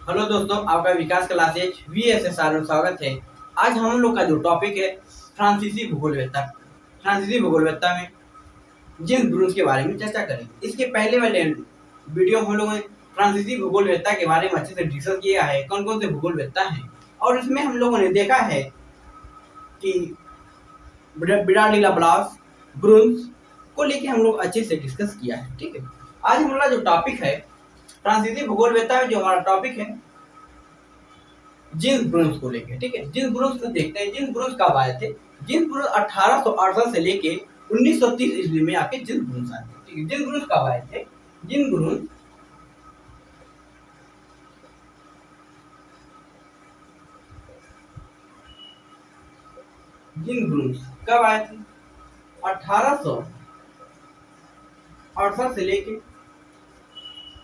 Hello दोस्तों, आपका विकास classes VSSR में स्वागत है। आज हम लोग का जो टॉपिक है फ्रांसीसी भूगोलवेत्ता। फ्रांसीसी भूगोलवेत्ता में जीन्स ब्रूस के बारे में चर्चा करेंगे। इसके पहले वाले वीडियो हम लोगों ने फ्रांसीसी भूगोलवेत्ता के बारे में अच्छे से डिस्कस किया है, कौन कौन से भूगोलवेत्ता हैं, और इसमें हम लोगों ने देखा है कि बिडार डी ला ब्लास ब्रूस को लेके हम लोग अच्छे से डिस्कस किया है। ठीक है, आज हमारा जो टॉपिक है फ्रांसीसी भूगोलवेत्ता में, जो हमारा टॉपिक है जीन्स ब्रूस को लेके। ठीक है, जीन्स ब्रूस को देखते हैं। जीन्स ब्रूस कब आए थे? जीन्स ब्रूस 1868 से लेके 1930 ईस्वी में आके जीन्स ब्रूस आए थे। ठीक है, जीन्स ब्रूस कब आए थे? जीन्स ब्रूस कब आए थे? 1868 से लेके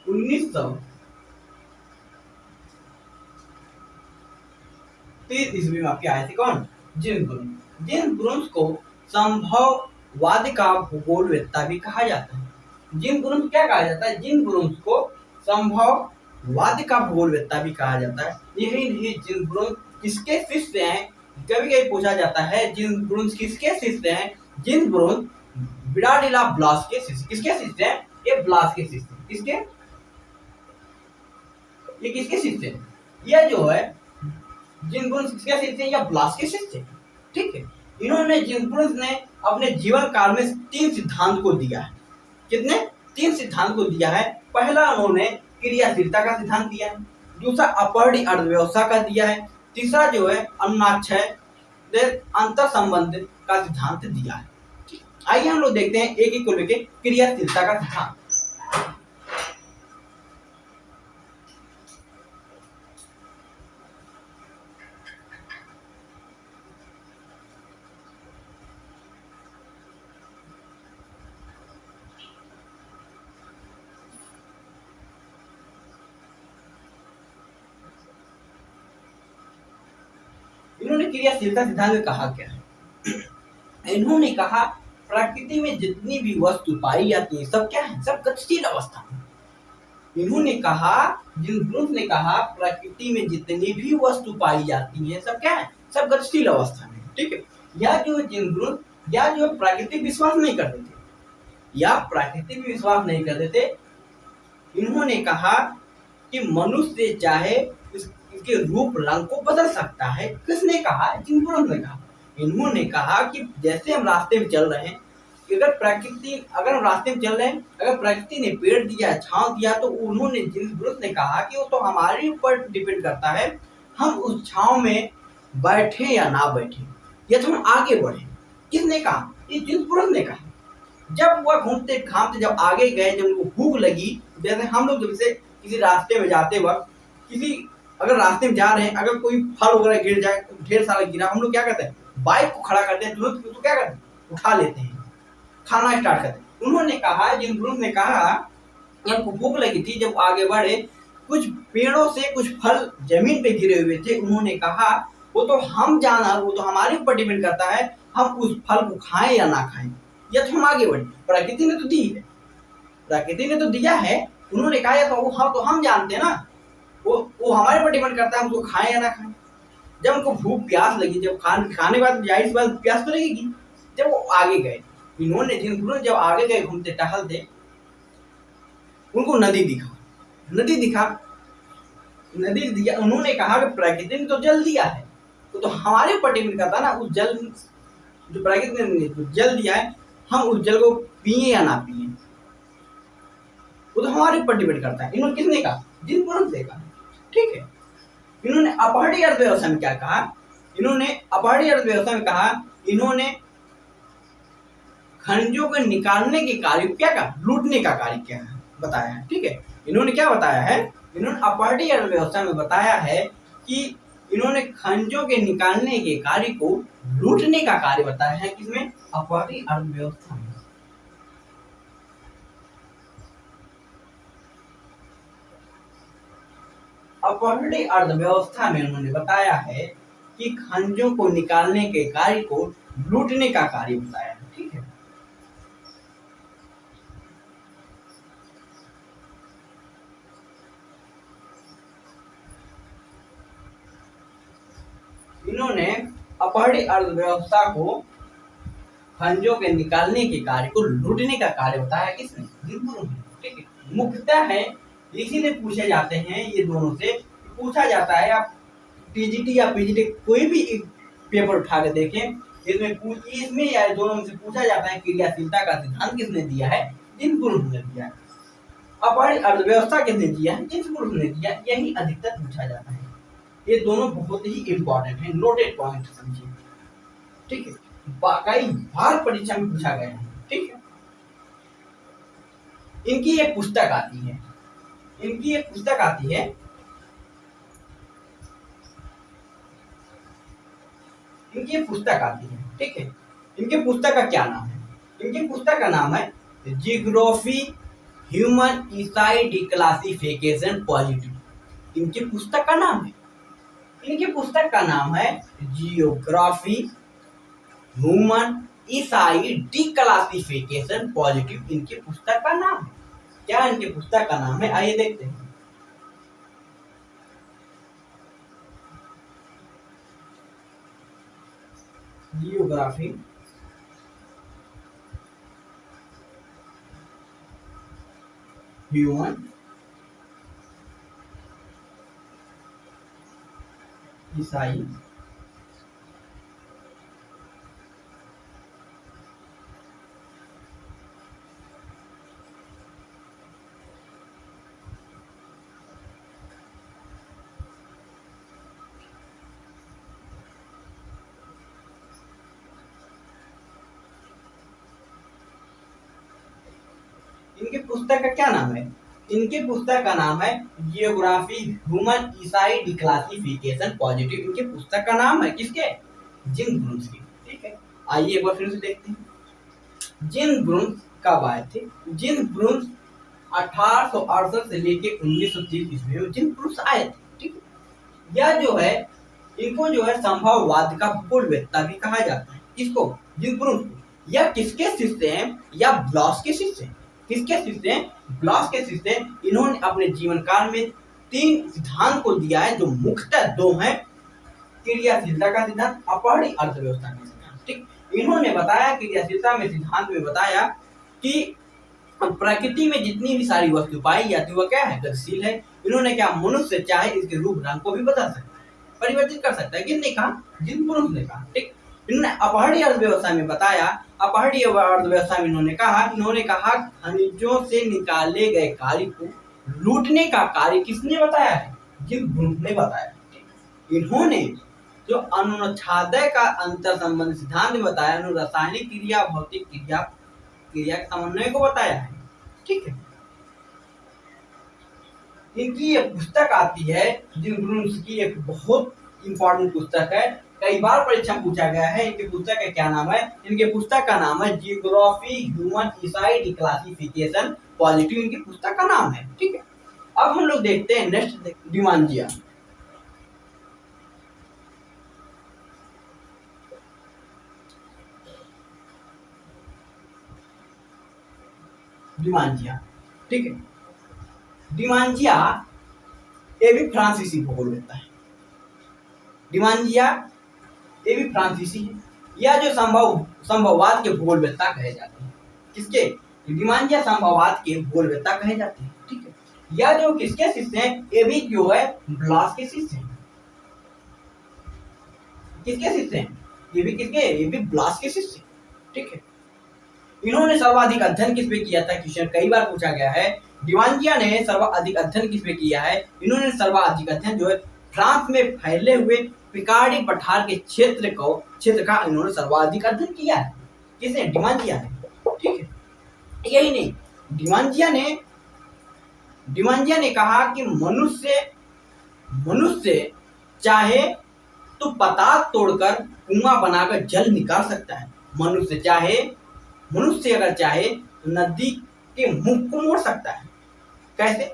1930 ईस्वी में आपके आए थे। कौन? Jeans Bruce. जीन्स ब्रूस को संभववाद का भूगोलवेत्ता भी कहा जाता है। जीन्स ब्रूस क्या कहा जाता है? जीन्स ब्रूस को संभववाद का भूगोलवेत्ता भी कहा जाता है। यही नहीं, जीन्स ब्रूस किसके शिष्य हैं? कभी कभी पूछा जाता है जीन्स ब्रूस किसके शिष्य हैं? जीन्स ब्रूस बिडार डी ला ब्लास के शिष्य। किसके शिष्य हैं? ये ब्लास के शिष्य। किसके? ये किसके शिष्य हैं? ये जो है जीन्स ब्रूस किसके शिष्य हैं? या ब्लास के शिष्य हैं। ठीक है, इन्होंने जीन्स ब्रूस ने अपने जीवन काल में 3 सिद्धांत को दिया है। कितने? 3 सिद्धांत को दिया है। पहला उन्होंने क्रियाशीलता का सिद्धांत दिया है, दूसरा अपवर्णी अर्थव्यवस्था का दिया है, तीसरा जो है अन्नाक्षय अंतर संबंध का सिद्धांत दिया है। आइए हम लोग देखते हैं एक एक को लेके क्रियाशीलता का सिद्धांत। इन्होंने क्रियाशीलता सिद्धांत में कहा क्या है? इन्होंने कहा प्रकृति में जितनी भी वस्तु पाई जाती है सब क्या है? सब गतिशील अवस्था में। इन्होंने कहा, जीन्स ब्रूस ने कहा प्रकृति में जितनी भी वस्तु पाई जाती है सब क्या है? सब गतिशील अवस्था में। ठीक है, या जो जीन्स ब्रूस या जो प्राकृतिक विश्वास नहीं करते थे, या प्राकृतिक विश्वास नहीं करते थे, इन्होंने कहा कि मनुष्य चाहे इसके रूप रंग को बदल सकता है। किसने कहा? जीन्स ब्रूस ने कहा। इन्होंने कहा कि जैसे हम रास्ते में चल रहे हैं, अगर हम रास्ते में चल रहे हैं, अगर प्रकृति ने पेड़ दिया, छांव दिया, तो उन्होंने जीन्स ब्रूस ने कहा कि वो तो हमारे ऊपर डिपेंड करता है, हम उस छांव में बैठे या ना बैठे, या तो हम आगे बढ़े। किसने कहा? ये जीन्स ब्रूस ने कहा। जब वह घूमते घामते जब आगे गए, जब उनको भूख लगी, जैसे हम लोग जब से किसी रास्ते में जाते वक्त, अगर रास्ते में जा रहे हैं, अगर कोई फल वगैरह गिर जाए, ढेर सारा गिरा, हम लोग क्या करते हैं? बाइक को खड़ा करते हैं, तुरंत उसको क्या करते हैं? उठा लेते हैं, खाना स्टार्ट करते हैं। उन्होंने कहा, जीन्स ब्रूस ने कहा, उनको भूख लगी थी, जब आगे बढ़े, कुछ पेड़ों से कुछ फल जमीन पे गिरे हुए थे। उन्होंने कहा वो तो हमारे ऊपर डिपेंड करता है, हम उस फल को खाएं या ना खाएं, या तो हम आगे बढ़े। प्रकृति ने तो दी है, प्रकृति ने तो दिया है। उन्होंने कहा या तो हम जानते हैं ना, वो हमारे ऊपर डिपेंड करता है, हम उसको खाएं या ना खाएं। जब उनको भूख प्यास लगी, जब खाने के बाद जाहिर सी बात प्यास तो लगेगी। जब वो आगे गए, इन्होंने जीन्स ब्रूस जब आगे गए घूमते टहलते, उनको नदी दिया। उन्होंने कहा कि प्रकृति ने तो जल दिया है, तो हमारे ऊपर डिपेंड करता है ना, उस जल जो प्रकृति ने जो जल दिया है, हम उस जल को पिए या ना पिए, वो तो हमारे ऊपर डिपेंड करता है। इन्होंने किसने कहा? जीन्स ब्रूस ने कहा। ठीक है, इन्होंने अपवर्णी अर्थव्यवस्था में क्या कहा? इन्होंने अपवर्णी अर्थव्यवस्था में कहा, इन्होंने खनिजों को निकालने के कार्य क्या कहा? लूटने का कार्य क्या है बताया है। ठीक है, इन्होंने क्या बताया है? इन्होंने अपवर्णी अर्थव्यवस्था में बताया है कि इन्होंने खनिजों के निकालने के कार्य को लूटने का कार्य बताया है। किसमें? अपवर्णी अर्थव्यवस्था में। अपवर्णी अर्थव्यवस्था में उन्होंने बताया है कि खनिजों को निकालने के कार्य को लूटने का कार्य बताया है। ठीक है, इन्होंने अपहरित अर्थव्यवस्था को खनिजों के निकालने के कार्य को लूटने का कार्य बताया किसने? ठीक है, मुख्यतः है इसीलिए पूछे जाते हैं ये दोनों से, पूछा जाता है। आप टीजीटी या पीजीटी कोई भी एक पेपर उठा के देखें, इसमें या दोनों में से पूछा जाता है क्रियाशीलता का सिद्धांत किसने दिया है? जिनपुरुष ने दिया है। अपहरित अर्थव्यवस्था किसने दिया है? जिनपुरुष ने दिया। यही अधिकतर पूछा जाता है। ये दोनों बहुत ही इंपॉर्टेंट है, नोटेड पॉइंट समझिए। ठीक है, कई बार परीक्षा में पूछा गया है। ठीक है, इनकी एक पुस्तक आती है, इनकी एक पुस्तक आती है, इनकी एक पुस्तक आती है। ठीक है, इनके पुस्तक का क्या नाम है? इनकी पुस्तक का नाम है जियोग्राफी ह्यूमन ईसाई डिक्लासिफिकेशन पॉजिटिव। इनकी पुस्तक का नाम है, इनकी पुस्तक का नाम है जियोग्राफी ह्यूमन ईसाई डिक्लासिफिकेशन पॉजिटिव। इनकी पुस्तक का नाम है क्या? इनकी पुस्तक का नाम है, आइए देखते हैं। जियोग्राफी ह्यूमन ईसाई इनकी पुस्तक का क्या नाम है? इनकी पुस्तक का नाम है जियोग्राफी ह्यूमन ईसाई डिक्लासिफिकेशन पॉजिटिव। इनकी पुस्तक का नाम है किसके? जिन ब्रून्स की। ठीक है, आइए एक बार फिर से देखते हैं। जिन ब्रून्स कब आए थे? जिन ब्रून्स 1868 से लेके 1930 ईस्वी में जिन ब्रून्स आए थे। ठीक है, यह जो है, इनको जो है संभववाद का भूगोलवेत्ता भी कहा जाता है। इसको, जिन ब्रून्स को। यह किसके शिष्य हैं? या ब्लॉस के शिष्य हैं। किसके शिष्य हैं? ब्लॉस के शिष्य हैं। इन्होंने अपने जीवन काल में 3 सिद्धांत को दिया है, जो मुख्यतः 2 हैं, क्रियाशीलता का सिद्धांत, अपहरित अर्थव्यवस्था का सिद्धांत। ठीक, इन्होंने बताया क्रियाशीलता में सिद्धांत में बताया कि प्रकृति में जितनी भी सारी वस्तु पाई जाती है वह क्या है? गतिशील है। इन्होंने क्या, मनुष्य चाहे इसके रूप रंग को भी बदल सकता है, परिवर्तित कर सकता है। किसने कहा? जिन पुरुष ने कहा। ठीक, इन्होंने अपहरित अर्थव्यवस्था में बताया, अपहरित अर्थव्यवस्था में इन्होंने कहा खनिजों से निकाले गए कार्य को लूटने का कार्य किसने बताया है? जिन ब्रून्स ने बताया। इन्होंने जो अनुच्छादय का अंतर संबंध सिद्धांत बताया, रासायनिक क्रिया भौतिक क्रिया के समन्वय को बताया है। ठीक है, इनकी एक पुस्तक आती है, जिन ब्रून्स की एक बहुत इंपॉर्टेंट पुस्तक है, कई बार परीक्षा पूछा गया है। इनकी पुस्तक का क्या नाम है? इनके पुस्तक का नाम है जियोग्राफी ह्यूमन ईसाई डिक्लासिफिकेशन पॉजिटिव। इनकी पुस्तक का नाम है। ठीक है, अब हम लोग देखते हैं नेक्स्ट, डिमांजिया। डिमांजिया, ठीक है, डिमांजिया ये भी फ्रांसीसी भूगोलवेत्ता है। डिमांजिया ये भी फ्रांसीसी है। यह जो संभववाद के भूगोलवेत्ता कहे जाते हैं। किसके? डिमांजिया संभववाद के भूगोलवेत्ता कहे जाते हैं। ठीक है, यह जो किसके शिष्य हैं? ये भी जो है ब्लॉस के शिष्य हैं। किसके शिष्य हैं? ये भी किसके? ये भी ब्लॉस के शिष्य। ठीक है, इन्होंने सर्वाधिक अध्ययन किस पे किया था? क्वेश्चन कई बार पूछा गया है। डिमांजिया ने सर्वाधिक अध्ययन किस पे किया है? इन्होंने सर्वाधिक अध्ययन जो है फ्रांस में फैले हुए पिकार्डी पठार के क्षेत्र का इन्होंने सर्वाधिक अध्ययन किया है। किसने? डिमांजिया ने। ठीक है, यही नहीं, डिमांजिया ने कहा कि मनुष्य चाहे तो पताल तोड़कर कुआं बनाकर जल निकाल सकता है। मनुष्य अगर चाहे तो नदी के मुख को मोड़ सकता है। कैसे?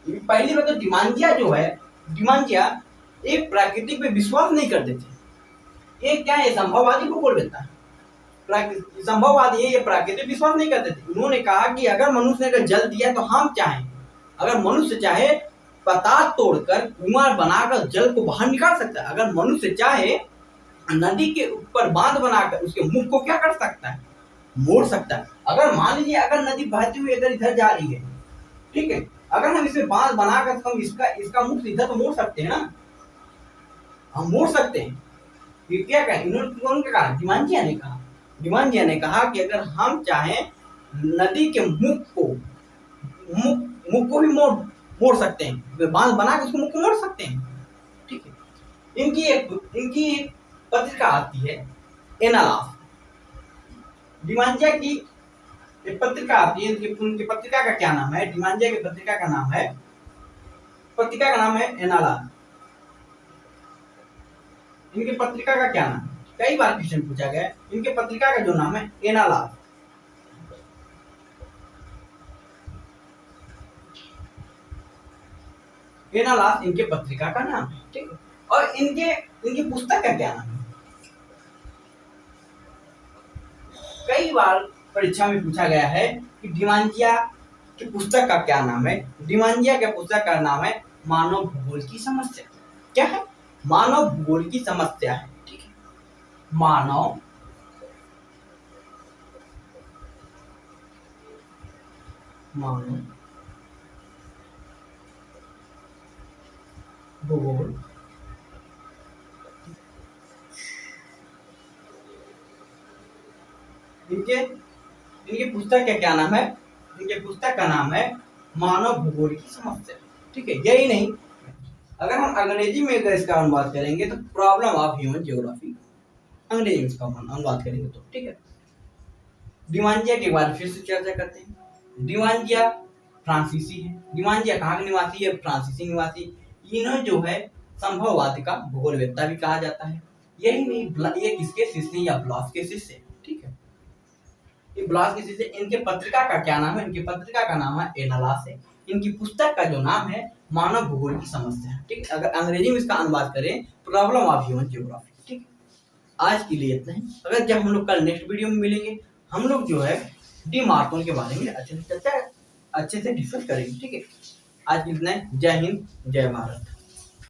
पहली बात तो डिमांजिया एक प्राकृतिक पे विश्वास नहीं करते थे। एक क्या है? संभववादी भूगोलवेत्ता है। संभववादी ये प्राकृतिक विश्वास नहीं करते थे। उन्होंने कहा कि अगर मनुष्य ने अगर जल दिया तो हम चाहें, अगर मनुष्य चाहे पताल तोड़कर कुआं बनाकर जल को बाहर निकाल सकता है। अगर मनुष्य चाहे नदी के ऊपर बांध बनाकर उसके मुख को क्या कर सकता है, मोड़ सकता है। अगर मान लीजिए अगर नदी बहती हुई अगर इधर जा रही है, ठीक है, अगर हम इसमें बांध बनाकर हम इसका मुख इधर तो मोड़ सकते हैं ना, हम मोड़ सकते हैं। ये क्या कहा इन्होंने क्या कहा, डिमांजिया ने कहा कि अगर हम चाहें नदी के मुख को भी मोड़ सकते हैं, बांध बना के उसको मुख को मोड़ सकते हैं, ठीक है। इनकी एक पत्रिका आती है एनालास, डिमांजिया की एक पत्रिका आती है। उनकी पत्रिका का क्या नाम है, डिमांजिया की पत्रिका का नाम है एनालास। इनकी पत्रिका का क्या नाम है, कई बार क्वेश्चन पूछा गया है। इनके पत्रिका का जो नाम है एनालास। एनालास इनके पत्रिका का नाम है, ठीक है। और इनकी पुस्तक का क्या नाम है, कई बार परीक्षा में पूछा गया है कि डिमांजिया की पुस्तक का क्या नाम है। डिमांजिया के पुस्तक का नाम है मानव भूगोल की समस्या। क्या है, मानव भूगोल की समस्या है, ठीक है। मानव भूगोल इनके पुस्तक का क्या नाम है, इनके पुस्तक का नाम है मानव भूगोल की समस्या, ठीक है। यही नहीं, अगर हम अंग्रेजी में अगर इसका अनुवाद करेंगे तो प्रॉब्लम ऑफ ह्यूमन ज्योग्राफी, अंग्रेजी में इसका अनुवाद करेंगे तो, ठीक है। डिमांजिया के बारे में फिर से चर्चा करते हैं। डिमांजिया फ्रांसीसी है। डिमांजिया कहाँ के निवासी है, फ्रांसीसी निवासी। इन्हें जो है संभववादी का भूगोलवेत्ता भी कहा जाता है। यही नहीं, ये किसके शिष्य या ब्लॉस के शिष्य, ठीक है। ये ब्लॉस के शिष्य। इनके पत्रिका का क्या नाम है, इनकी पत्रिका का नाम है एनालास है। इनकी पुस्तक का जो नाम है मानव भूगोल की समस्या, ठीक है। अगर अंग्रेजी में इसका अनुवाद करें प्रॉब्लम ऑफ ह्यूमन ज्योग्राफी, ठीक है। आज के लिए इतना ही। अगर जब हम लोग कल नेक्स्ट वीडियो में मिलेंगे, हम लोग जो है डी मार्कोन के बारे में अच्छे से डिस्कस करेंगे, ठीक है। आज इतना ही। जय हिंद, जय भारत।